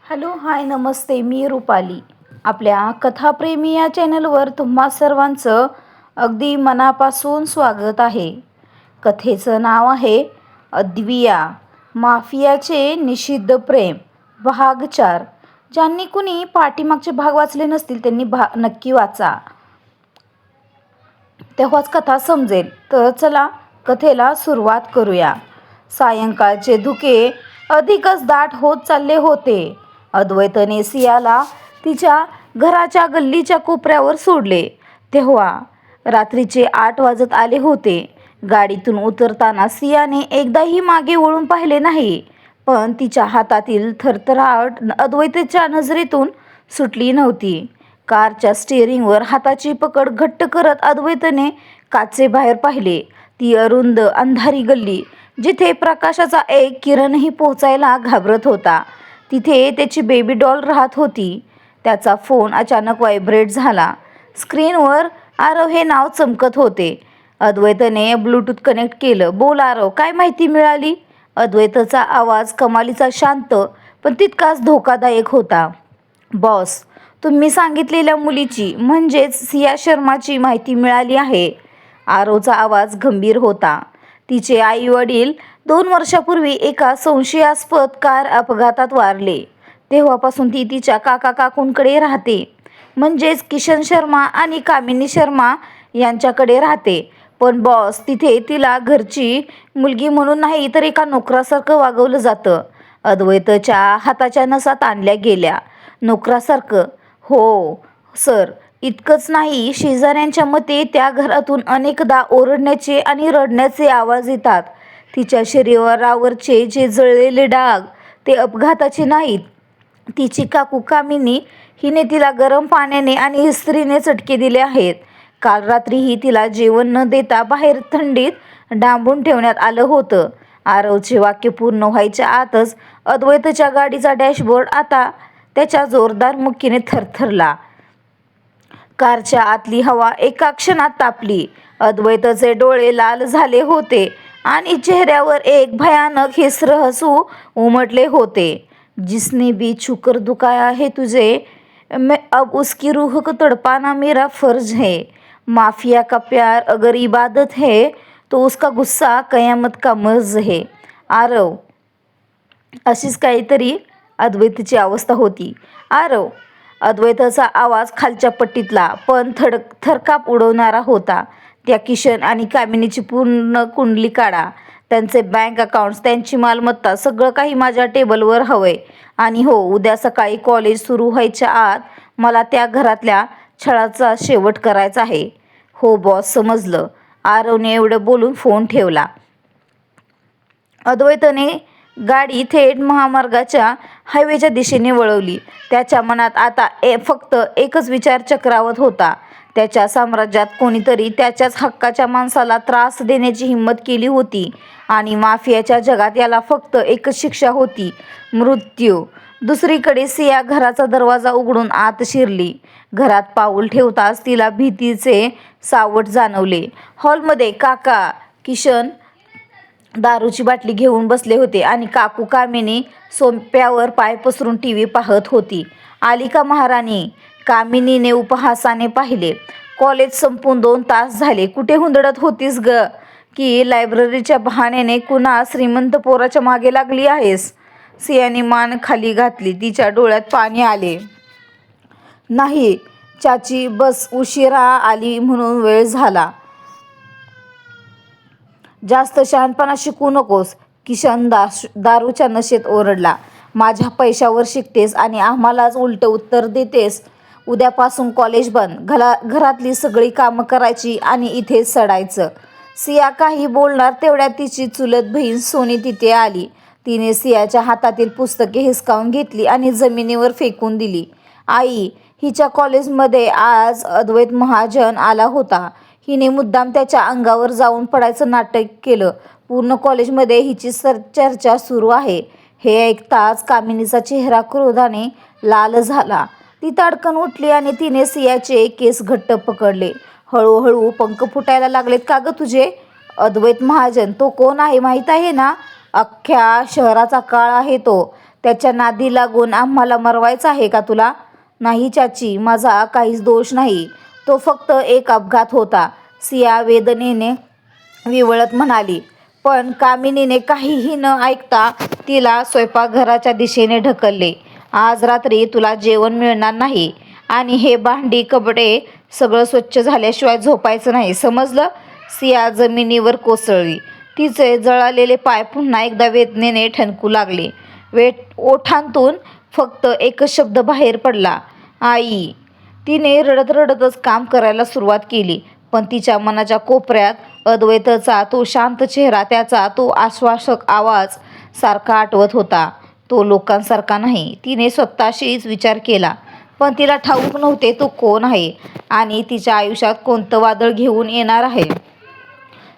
Hello hi नमस्ते मी रुपाली. आपल्या कथाप्रेमी या चॅनलवर तुम्हा सर्वांचं अगदी मनापासून स्वागत आहे. कथेचं नाव आहे अद्विया माफियाचे निषिद्ध प्रेम भाग 4. ज्यांनी कुणी पाठीमागचे भाग वाचले नसतील त्यांनी नक्की वाचा, तेव्हाच कथा समजेल. तर चला कथेला सुरुवात करूया. सायंकाळचे धुके अधिकच दाट होत चालले होते. अद्वैतने सियाला तिच्या घराच्या गल्लीच्या कोपऱ्यावर सोडले तेव्हा रात्रीचे 8 वाजत आले होते. गाडीतून उतरताना सियाने एकदाही मागे वळून पाहिले नाही, पण तिच्या हातातील थरथराट अद्वैतच्या नजरेतून सुटली नव्हती. कारच्या स्टिअरिंगवर हाताची पकड घट्ट करत अद्वैतने काचेबाहेर पाहिले. ती अरुंद अंधारी गल्ली, जिथे प्रकाशाचा एक किरणही पोहोचायला घाबरत होता, तिथे त्याची बेबी डॉल राहत होती. त्याचा फोन अचानक व्हायब्रेट झाला. स्क्रीनवर आरव हे नाव चमकत होते. अद्वैतने ब्लूटूथ कनेक्ट केलं. बोल आरव, काय माहिती मिळाली? अद्वैतचा आवाज कमालीचा शांत पण तितकाच धोकादायक होता. बॉस, तुम्ही सांगितलेल्या मुलीची म्हणजेच सिया शर्माची माहिती मिळाली आहे. आरवचा आवाज गंभीर होता. तिचे आई वडील 2 वर्षापूर्वी एका संशयास्पद कार अपघातात वारले. तेव्हापासून ती तिच्या काका काकूंकडे राहते, म्हणजेच किशन शर्मा आणि कामिनी शर्मा यांच्याकडे राहते. पण बॉस, तिथे तिला घरची मुलगी म्हणून नाही तर एका नोकरासारखं वागवलं जातं. अद्वैतच्या हाताच्या नसा ताणल्या गेल्या. नोकरासारखं? हो सर. इतकंच नाही, शेजाऱ्यांच्या मते त्या घरातून अनेकदा ओरडण्याचे आणि रडण्याचे आवाज येतात. तिच्या शरीरावरचे जे जळलेले डाग ते अपघाताचे नाहीत. तिची काकू कामिनी हिने तिला गरम पाण्याने आणि इस्त्रीने चटके दिले आहेत. काल रात्रीही तिला जेवण न देता बाहेर थंडीत डांबून ठेवण्यात आलं होतं. आरवचे वाक्य पूर्ण व्हायच्या आतच अद्वैतच्या गाडीचा डॅशबोर्ड आता त्याच्या जोरदार मुक्कीने थरथरला. कारच्या आतली हवा एका क्षणात तापली. अद्वैतचे डोळे लाल झाले होते आणि चेहऱ्यावर एक भयानक हिंस्र हसू उमटले होते. जिसने भी छूकर दुखाया है तुझे, मैं अब उसकी रूह को तड़पाना मेरा फर्ज है. माफिया का प्यार अगर इबादत है तो उसका गुस्सा कयामत का मर्ज है. आरव, अशीच काहीतरी अद्वैतची अवस्था होती. आरव. अद्वैताचा आवाज खालच्या पट्टीतला पण थरकाप उडवणारा होता. त्या किशन आणि कामिनीची पूर्ण कुंडली काढा. त्यांचे बँक अकाउंट्स, त्यांची मालमत्ता, सगळं काही माझ्या टेबलवर हवंय. आणि हो, उद्या सकाळी कॉलेज सुरू व्हायच्या आत मला त्या घरातल्या छळाचा शेवट करायचा आहे. हो बॉस, समजलं. आरवने एवढं बोलून फोन ठेवला. अद्वैतने गाडी थेट महामार्गाच्या हायवेच्या दिशेने वळवली. त्याच्या मनात आता फक्त एकच विचार चक्रावत होता. त्याच्या साम्राज्यात कोणीतरी त्याच्याच हक्काच्या माणसाला त्रास देण्याची हिंमत केली होती आणि माफियाच्या जगात याला फक्त एकच शिक्षा होती, मृत्यू. दुसरीकडे सिया घराचा दरवाजा उघडून आत शिरली. घरात पाऊल ठेवताच तिला भीतीचे सावट जाणवले. हॉलमध्ये काका किशन दारूची बाटली घेऊन बसले होते आणि काकू कामिनी सोफ्यावर पाय पसरून टीव्ही पाहत होती. आली का महाराणी? कामिनीने उपहासाने पाहिले. कॉलेज संपून 2 तास झाले. कुठे हुंदडत होतीस ग? की लायब्ररीच्या बहाण्याने कुणा श्रीमंत पोराच्या मागे लागली आहेस? सियाने मान खाली घातली. तिच्या डोळ्यात पाणी आले. नाही चाची, बस उशिरा आली म्हणून वेळ झाला. जास्त शहाणपणा शिकू नकोस. किशन दारूच्या नशेत ओरडला. माझ्या पैशावर शिकतेस आणि आम्हालाच उलटं उत्तर देतेस. उद्यापासून कॉलेज बंद, घरातली सगळी कामं करायची आणि इथेच सडायचं. सिया काही बोलणार तेवढ्यात तिची चुलत बहीण सोनी तिथे आली. तिने सियाच्या हातातील पुस्तके हिसकावून घेतली आणि जमिनीवर फेकून दिली. आई, हिच्या कॉलेजमध्ये आज अद्वैत महाजन आला होता. हिने मुद्दाम त्याच्या अंगावर जाऊन पडायचं नाटक केलं. पूर्ण कॉलेजमध्ये हिची चर्चा सुरू आहे. हे ऐकताच कामिनीचा चेहरा क्रोधाने लाल झाला. ती ताडकन उठली आणि तिने सियाचे केस घट्ट पकडले. हळूहळू पंख फुटायला लागलेत का ग तुझे? अद्वैत महाजन, तो कोण आहे माहीत आहे ना? अख्ख्या शहराचा काळ आहे तो. त्याच्या नादी लागून आम्हाला मरवायचं आहे का तुला? नाही चाची, माझा काहीच दोष नाही. तो फक्त एक अपघात होता, सिया वेदनेने विवळत म्हणाली. पण कामिनीने काहीही न ऐकता तिला स्वयंपाकघराच्या दिशेने ढकलले. आज रात्री तुला जेवण मिळणार नाही आणि हे भांडी कपडे सगळं स्वच्छ झाल्याशिवाय झोपायचं नाही, समजलं? सिया जमिनीवर कोसळली. तिचे जळालेले पाय पुन्हा एकदा वेदनेने ठणकू लागले. ओठांतून फक्त एकच शब्द बाहेर पडला, आई. तिने रडत रडतच काम करायला सुरुवात केली. पण तिच्या मनाच्या कोपऱ्यात अद्वैतचा तो शांत चेहरा, त्याचा तो आश्वासक आवाज सारखा आठवत होता. तो लोकांसारखा नाही. तिने स्वतःशीच विचार केला, पण तिला ठाऊक नव्हते तो कोण आहे आणि तिच्या आयुष्यात कोणतं वादळ घेऊन येणार आहे.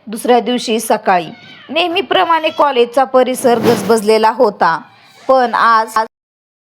दुसऱ्या दिवशी सकाळी नेहमीप्रमाणे कॉलेजचा परिसर गजबजलेला होता. पण आज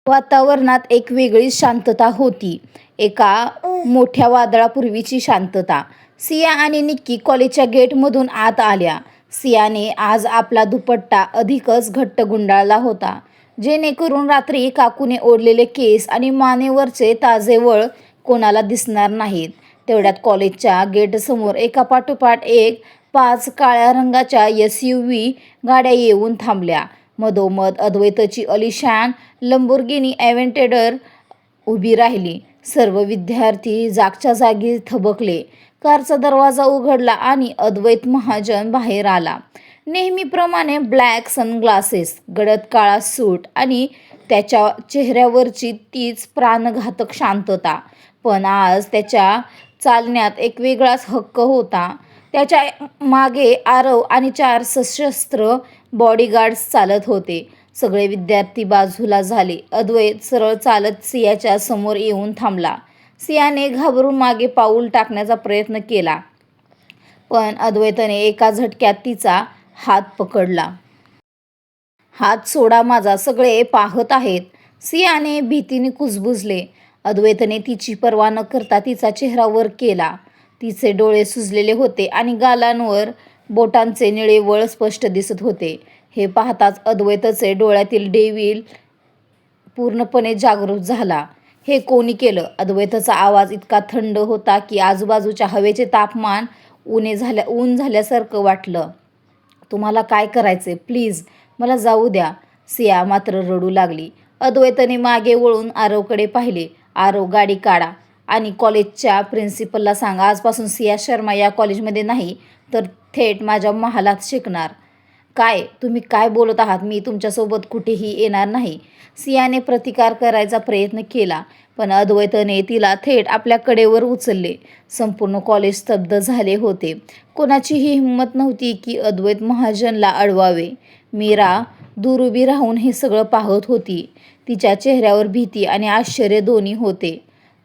वातावरणात एक वेगळीच शांतता होती. एका मोठ्या वादळापूर्वीची शांतता. सिया आणि निक्की कॉलेजच्या गेटमधून आत आल्या. सियाने आज आपला दुपट्टा अधिकच घट्ट गुंडाळला होता, जेणेकरून रात्री काकूने ओढलेले केस आणि मानेवरचे ताजे वळ कोणाला दिसणार नाहीत. तेवढ्यात कॉलेजच्या गेटसमोर एकापाठोपाठ एक 5 काळ्या रंगाच्या SUV गाड्या येऊन थांबल्या. मधोमध अद्वैतची अलिशान लंबोर्गिनी ॲव्हेंटेडर उभी राहिली. सर्व विद्यार्थी जागच्या जागी थबकले. कारचा दरवाजा उघडला आणि अद्वैत महाजन बाहेर आला. नेहमीप्रमाणे ब्लॅक सनग्लासेस, गडद काळा सूट आणि त्याच्या चेहऱ्यावरची तीच प्राणघातक शांतता. पण आज त्याच्या चालण्यात एक वेगळाच हक्क होता. त्याच्या मागे आरव आणि 4 सशस्त्र बॉडीगार्ड्स चालत होते. सगळे विद्यार्थी बाजूला झाले. अद्वैत सरळ चालत सियाच्या समोर येऊन थांबला. सियाने घाबरून मागे पाऊल टाकण्याचा प्रयत्न केला, पण अद्वैतने एका झटक्यात तिचा हात पकडला. हात सोडा माझा, सगळे पाहत आहेत. सियाने भीतीने कुजबुजले. अद्वैतने तिची पर्वा न करता तिचा चेहरा वर केला. तिचे डोळे सुजलेले होते आणि गालांवर बोटांचे निळे वळ स्पष्ट दिसत होते. हे पाहताच अद्वैतचे डोळ्यातील डेव्हिल पूर्णपणे जागृत झाला. हे कोणी केलं? अद्वैतचा आवाज इतका थंड होता की आजूबाजूच्या हवेचे तापमान ऊन झाल्यासारखं वाटलं. तुम्हाला काय करायचे? प्लीज मला जाऊ द्या. सिया मात्र रडू लागली. अद्वैतने मागे वळून आरवकडे पाहिले. आरव, गाडी काढा आणि कॉलेजच्या प्रिन्सिपलला सांगा, आजपासून सिया शर्मा या कॉलेजमध्ये नाही तर थेट माझ्या महालात शिकणार. काय? तुम्ही काय बोलत आहात? मी तुमच्यासोबत कुठेही येणार नाही. सियाने प्रतिकार करायचा प्रयत्न केला, पण अद्वैतने तिला थेट आपल्या कडेवर उचलले. संपूर्ण कॉलेज स्तब्ध झाले होते. कोणाचीही हिंमत नव्हती की अद्वैत महाजनला अडवावे. मीरा दूर उभी राहून हे सगळं पाहत होती. तिच्या चेहऱ्यावर भीती आणि आश्चर्य दोन्ही होते.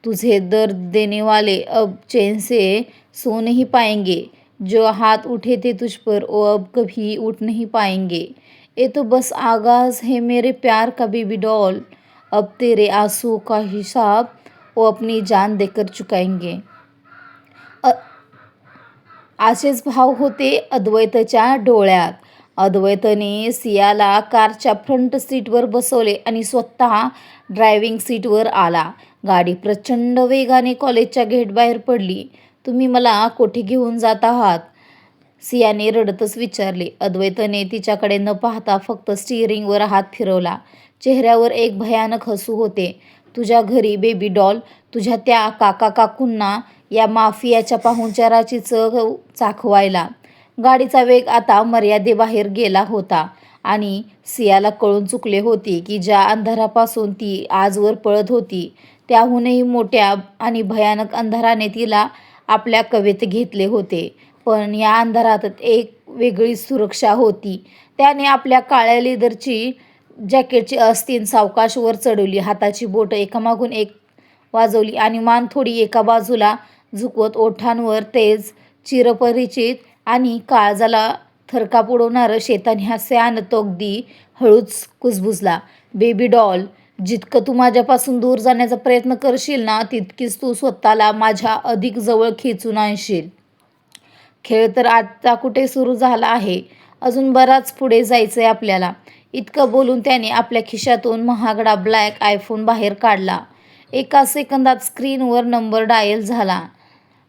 तुझे दर्द देने वाले अब चैन से सो नहीं पाएंगे. जो हाथ उठे थे तुझ पर वो अब कभी उठ नहीं पाएंगे. ये तो बस आगाज है मेरे प्यार का बेबी डॉल. अब तेरे आंसू का हिसाब वो अपनी जान देकर चुकाएंगे. असेच भाव होते अद्वैतच्या डोळ्यात. अद्वैतने सियाला कारच्या फ्रंट सीटवर बसवले आणि स्वतः ड्रायव्हिंग सीटवर आला. गाडी प्रचंड वेगाने कॉलेजच्या गेटबाहेर पडली. तुम्ही मला कोठे घेऊन जात आहात? सियाने रडतच विचारले. अद्वैतने तिच्याकडे न पाहता फक्त स्टिअरिंगवर हात फिरवला. चेहऱ्यावर एक भयानक हसू होते. तुझ्या घरी बेबी डॉल. तुझ्या त्या काकांना या माफियाच्या पाहुणचाराची चव चाखवायला. गाडीचा वेग आता मर्यादेबाहेर गेला होता आणि सियाला कळून चुकले होते की ज्या अंधारापासून ती आजवर पळत होती, त्याहूनही मोठ्या आणि भयानक अंधाराने तिला आपल्या कवेत घेतले होते. पण या अंधारात एक वेगळी सुरक्षा होती. त्याने आपल्या काळ्या लेदरची जॅकेटची आस्तीन सावकाश वर चढवली. हाताची बोटं एकामागून एक वाजवली आणि मान थोडी एका बाजूला झुकवत ओठांवर तेज, चिरपरिचित आणि काळजाला थरकाप उडवणारं शैतानी हास्य आणत तो अगदी हळूच कुजबुजला. बेबी डॉल, जितकं तू माझ्यापासून दूर जाण्याचा प्रयत्न करशील ना, तितकीच तू स्वतःला माझ्या अधिक जवळ खेचून आणशील. खेळ तर आता कुठे सुरू झाला आहे. अजून बराच पुढे जायचंय आपल्याला. इतकं बोलून त्याने आपल्या खिशातून महागडा ब्लॅक आयफोन बाहेर काढला. एका सेकंदात स्क्रीनवर नंबर डायल झाला.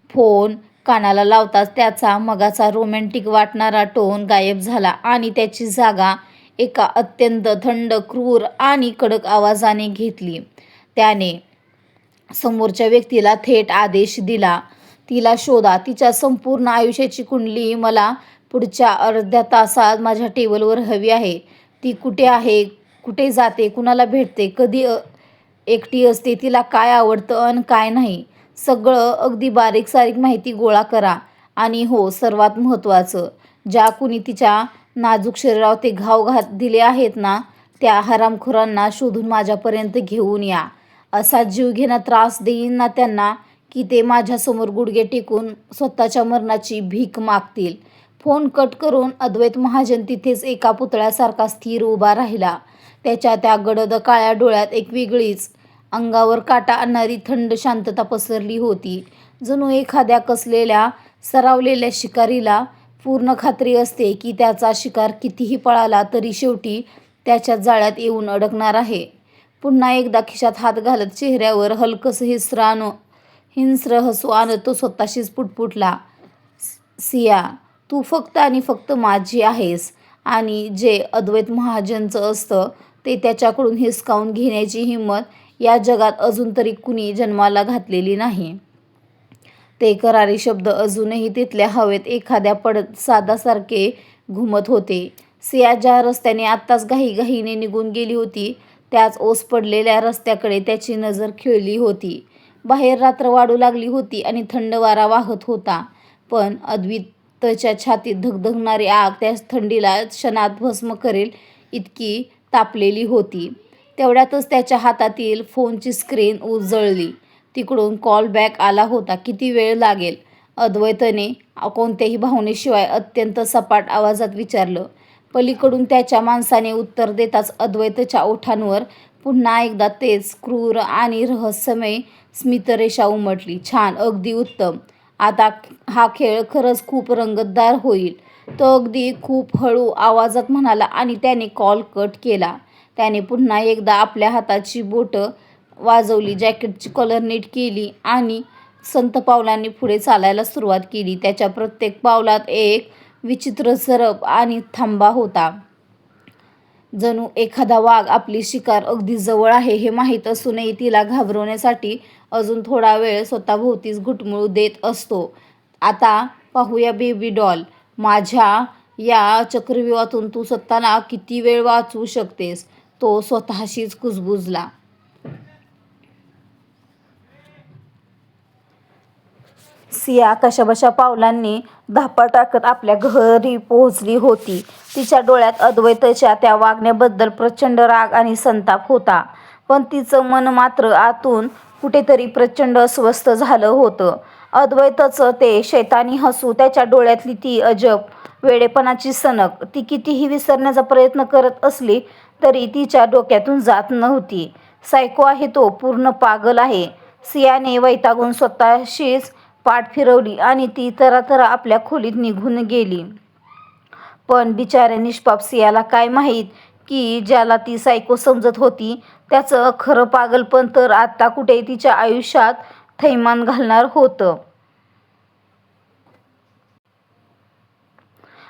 फोन कानाला लावताच त्याचा मगाचा रोमॅन्टिक वाटणारा टोन गायब झाला आणि त्याची जागा एका अत्यंत थंड, क्रूर आणि कडक आवाजाने घेतली. त्याने समोरच्या व्यक्तीला थेट आदेश दिला, "तिला शोधा. तिच्या संपूर्ण आयुष्याची कुंडली मला पुढच्या अर्ध्या तासात माझ्या टेबलवर हवी आहे. ती कुठे आहे, कुठे जाते, कुणाला भेटते, कधी एकटी असते, तिला काय आवडतं आणि काय नाही. सगळं अगदी बारीक-सारीक माहिती गोळा करा. आणि हो, सर्वात महत्त्वाचं, ज्या कुणी तिच्या नाजूक शरीरावर ते घाव दिले आहेत ना, त्या हरामखोरांना शोधून माझ्यापर्यंत घेऊन या. असा जीवघेणा त्रास देईन ना त्यांना की ते माझ्यासमोर गुडघे टेकून स्वतःच्या मरणाची भीक मागतील." फोन कट करून अद्वैत महाजन तिथेच एका पुतळ्यासारखा स्थिर उभा राहिला. त्याच्या त्या गडद काळ्या डोळ्यात एक वेगळीच, अंगावर काटा आणणारी थंड शांतता पसरली होती. जणू एखाद्या कसलेल्या सरावलेल्या शिकारीला पूर्ण खात्री असते की त्याचा शिकार कितीही पळाला तरी शेवटी त्याच्या जाळ्यात येऊन अडकणार आहे. पुन्हा एकदा खिशात हात घालत चेहऱ्यावर हलकंसं हिंस्र हसू आणत तो स्वतःशीच पुटपुटला, "सिया, तू फक्त आणि फक्त माझी आहेस." आणि जे अद्वैत महाजनचं असतं ते त्याच्याकडून हिसकावून घेण्याची हिंमत या जगात अजून तरी कुणी जन्माला घातलेली नाही. ते करारी शब्द अजूनही तिथल्या हवेत एखाद्या पडसादासारखे घुमत होते. सिया ज्या रस्त्याने आत्ताच घाईघाईने निघून गेली होती त्याच ओस पडलेल्या रस्त्याकडे त्याची नजर खिळली होती. बाहेर रात्र वाढू लागली होती आणि थंड वारा वाहत होता, पण अद्वैतच्या छातीत धगधगणारी आग त्या थंडीला क्षणात भस्म करेल इतकी तापलेली होती. तेवढ्यातच त्याच्या हातातील फोनची स्क्रीन उजळली. तिकडून कॉल बॅक आला होता. "किती वेळ लागेल?" अद्वैतने कोणत्याही भावनेशिवाय अत्यंत सपाट आवाजात विचारलं. पलीकडून त्याच्या माणसाने उत्तर देताच अद्वैतच्या ओठांवर पुन्हा एकदा तेच क्रूर आणि रहस्यमय स्मितरेषा उमटली. "छान, अगदी उत्तम. आता हा खेळ खरंच खूप रंगतदार होईल." तो अगदी खूप हळू आवाजात म्हणाला आणि त्याने कॉल कट केला. त्याने पुन्हा एकदा आपल्या हाताची बोटं वाजवली, जॅकेटची कॉलर नीट केली आणि संथ पावलांनी पुढे चालायला सुरुवात केली. त्याच्या प्रत्येक पावलात एक विचित्र झरप आणि थांबा होता. जणू एखादा वाघ आपली शिकार अगदी जवळ आहे हे माहीत असूनही तिला घाबरवण्यासाठी अजून थोडा वेळ स्वतःभोवतीच घुटमळू देत असतो. "आता पाहूया बेबी डॉल, माझ्या या चक्रव्यूहातून तू स्वतःला किती वेळ वाचवू शकतेस." तो स्वतःशीच कुजबुजला. सिया कशाबशा पावलांनी धापा टाकत आपल्या घरी पोहोचली होती. तिच्या डोळ्यात अद्वैतच्या त्या वागण्याबद्दल प्रचंड राग आणि संताप होता, पण तिचं मन मात्र आतून कुठेतरी प्रचंड अस्वस्थ झालं होतं. अद्वैतचं ते शैतानी हसू, त्याच्या डोळ्यातली ती अजब वेडेपणाची सनक, ती कितीही विसरण्याचा प्रयत्न करत असली तरी तिच्या डोक्यातून जात नव्हती. सायको आहे तो, पूर्ण पागल आहे. सियाने वैतागून स्वतःशीच पाठ फिरवली आणि ती तरातरा आपल्या खोलीत निघून गेली. पण बिचाऱ्या निष्पाप सियाला काय माहीत की ज्याला ती सायको समजत होती त्याचं खरं पागलपण तर आत्ता कुठे तिच्या आयुष्यात थैमान घालणार होतं.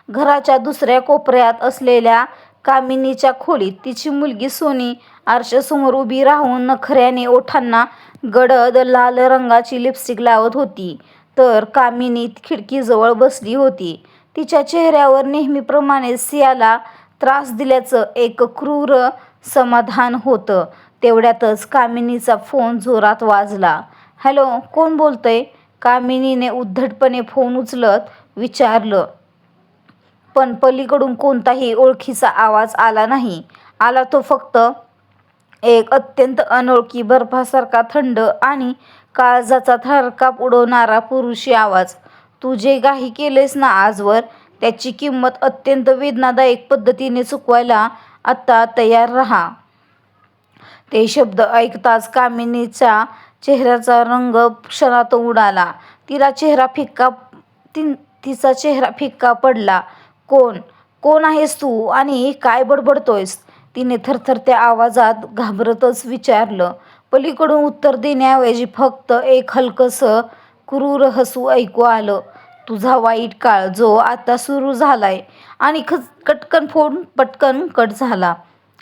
घराच्या दुसऱ्या कोपऱ्यात असलेल्या कामिनीच्या खोलीत तिची मुलगी सोनी आरशासमोर उभी राहून नखऱ्याने ओठांना गडद लाल रंगाची लिपस्टिक लावत होती, तर कामिनी खिडकीजवळ बसली होती. तिच्या चेहऱ्यावर नेहमीप्रमाणे सियाला त्रास दिल्याचं एक क्रूर समाधान होतं. तेवढ्यातच कामिनीचा फोन जोरात वाजला. "हॅलो, कोण बोलतंय?" कामिनीने उद्धटपणे फोन उचलत विचारलं, पण पलीकडून कोणताही ओळखीचा आवाज आला नाही. आला तो फक्त एक अत्यंत अनोळखी, बर्फासारखा थंड आणि काळजाचा थरकाप उडवणारा पुरुषी आवाज. "तू जे काही केलंयस ना आजवर, त्याची किंमत अत्यंत वेदनादायक पद्धतीने चुकवायला आत्ता तयार राहा." ते शब्द ऐकताच कामिनीच्या चेहऱ्याचा रंग क्षणात उडाला. तिचा चेहरा फिक्का पडला. कोण आहेस तू आणि काय बडबडतोयस?" तिने थरथरत्या आवाजात घाबरतच विचारलं. पलीकडून उत्तर देण्याऐवजी फक्त एक हलकंसं क्रूर हसू ऐकू आलं. तुझा वाईट काळ जो आता सुरू झालाय. आणि कटकन फोन पटकन कट झाला.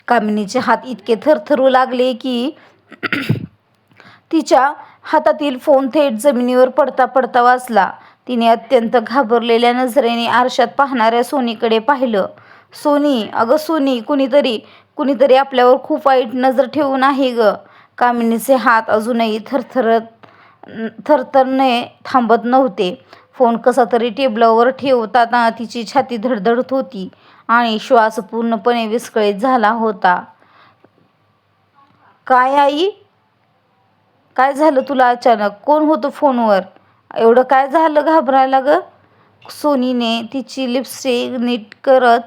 कामिनीचे हात इतके थरथरू लागले की तिच्या हातातील फोन थेट जमिनीवर पडता पडता वाचला. तिने अत्यंत घाबरलेल्या नजरेने आरशात पाहणाऱ्या सोनीकडे पाहिलं. सोनी, अगं सोनी, कुणीतरी आपल्यावर खूप वाईट नजर ठेवून आहे ग. कामिनीचे हात अजूनही थरथरणे थांबत नव्हते. फोन कसा तरी टेबलावर ठेवताना तिची छाती धडधडत होती आणि श्वास पूर्णपणे विस्कळीत झाला होता. काय आई? काय झालं तुला अचानक? कोण होतं फोनवर? एवढं काय झालं घाबरायला ग? सोनीने तिची लिपस्टिक नीट करत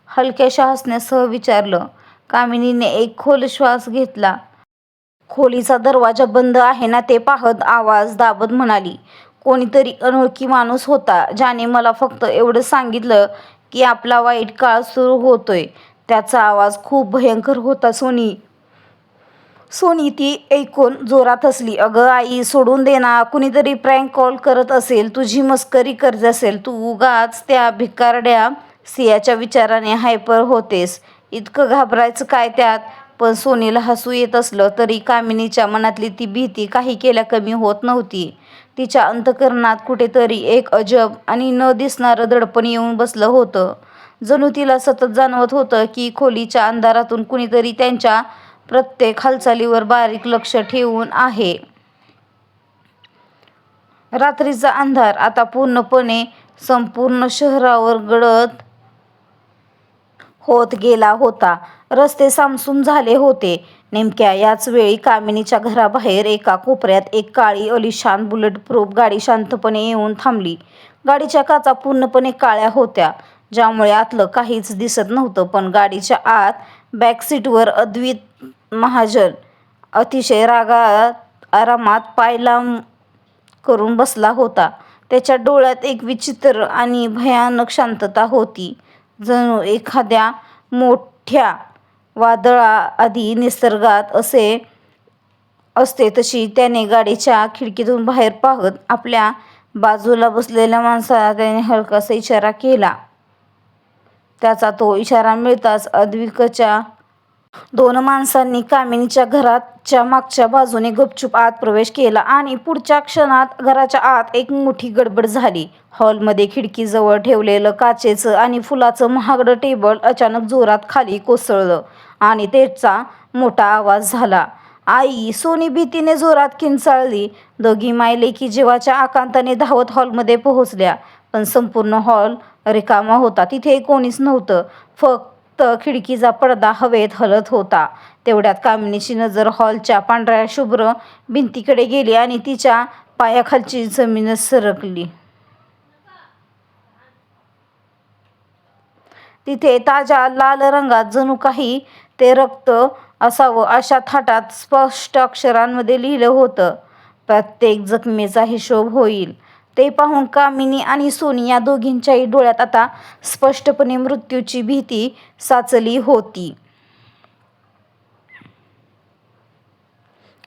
हलक्याशा हसण्यासह विचारलं. कामिनीने एक खोल श्वास घेतला. खोलीचा दरवाजा बंद आहे ना ते पाहत आवाज दाबत म्हणाली. कोणीतरी अनोळखी माणूस होता ज्याने मला फक्त एवढं सांगितलं की आपला वाईट काळ सुरू होतोय. त्याचा आवाज खूप भयंकर होता सोनी. सोनी ती ऐकून जोरात हसली. अगं आई, सोडून दे ना. कुणीतरी प्रँक कॉल करत असेल, तुझी मस्करी करत असेल. तू उगाच त्या भिकारड्या सियाच्या विचाराने हायपर होतेस. इतकं घाबरायचं काय त्यात? पण सोनीला हसू येत असलं तरी कामिनीच्या मनातली ती भीती काही केल्या कमी होत नव्हती. तिच्या अंतःकरणात कुठेतरी एक अजब आणि न दिसणारं दडपण येऊन बसलं होतं. जणू तिला सतत जाणवत होतं की खोलीच्या अंधारातून कुणीतरी त्यांच्या प्रत्येक हालचालीवर बारीक लक्ष ठेवून आहे. रात्रीचा अंधार आता पूर्णपणे संपूर्ण शहरावर गडद होत गेला होता. रस्ते सामसूम झाले होते. नेमक्या याच वेळी कामिनीच्या घराबाहेर एका कोपऱ्यात एक काळी अलिशान बुलेट प्रूफ गाडी शांतपणे येऊन थांबली. गाडीच्या काचा पूर्णपणे काळ्या होत्या, ज्यामुळे आतलं काहीच दिसत नव्हतं. पण गाडीच्या आत बॅकसीटवर अद्वैत महाजन अतिशय आरामात पाय लांब करून बसला होता. त्याच्या डोळ्यात एक विचित्र आणि भयानक शांतता होती. जणू एखाद्या मोठ्या वादळाआधी निसर्गात असते तशी. त्याने गाडीच्या खिडकीतून बाहेर पाहत आपल्या बाजूला बसलेल्या माणसाला त्याने हलकासा इशारा केला. त्याचा तो इशारा मिळताच अद्वैतच्या 2 माणसांनी कामिनीच्या घराच्या मागच्या बाजूने गुपचूप आत प्रवेश केला आणि पुढच्या क्षणात घराच्या आत एक मोठी गडबड झाली. हॉलमध्ये खिडकीजवळ ठेवलेलं काचेचं आणि फुलाचं महागडं टेबल अचानक जोरात खाली कोसळलं आणि त्याचा मोठा आवाज झाला. आई! सोनी भीतीने जोरात किंचाळली. दोघी मायलेकी जीवाच्या आकांताने धावत हॉलमध्ये पोहोचल्या. पण संपूर्ण हॉल रिकामा होता. तिथे कोणीच नव्हतं. फक्त खिडकीचा पडदा हवेत हलत होता. तेवढ्यात कामिनीची नजर हॉलच्या पांढऱ्या शुभ्र भिंतीकडे गेली आणि तिच्या पायाखालची जमीनच सरकली. तिथे ताज्या लाल रंगात, जणू काही ते रक्त असावं अशा थाटात स्पष्ट अक्षरांमध्ये लिहिलं होतं, प्रत्येक जखमेचा हिशोब होईल. ते पाहून कामिनी आणि सोनी या दोघींच्याही डोळ्यात आता स्पष्टपणे मृत्यूची भीती साचली होती.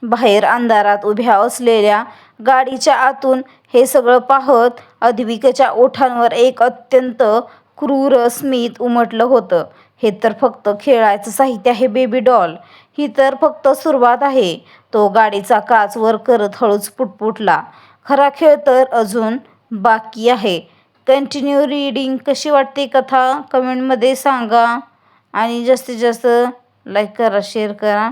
बाहेर अंधारात उभ्या असलेल्या गाडीच्या आतून हे सगळं पाहत अद्वैतच्या ओठांवर एक अत्यंत क्रूर स्मित उमटलं होतं. हे तर फक्त खेळायचं साहित्य आहे बेबी डॉल. ही तर फक्त सुरुवात आहे. तो गाडीचा काच वर करत हळूच पुटपुटला. खरा खेळ तर अजून बाकी आहे. Continue reading. कशी वाटते कथा कमेंटमध्ये सांगा आणि जास्तीत जास्त लाईक करा, शेअर करा.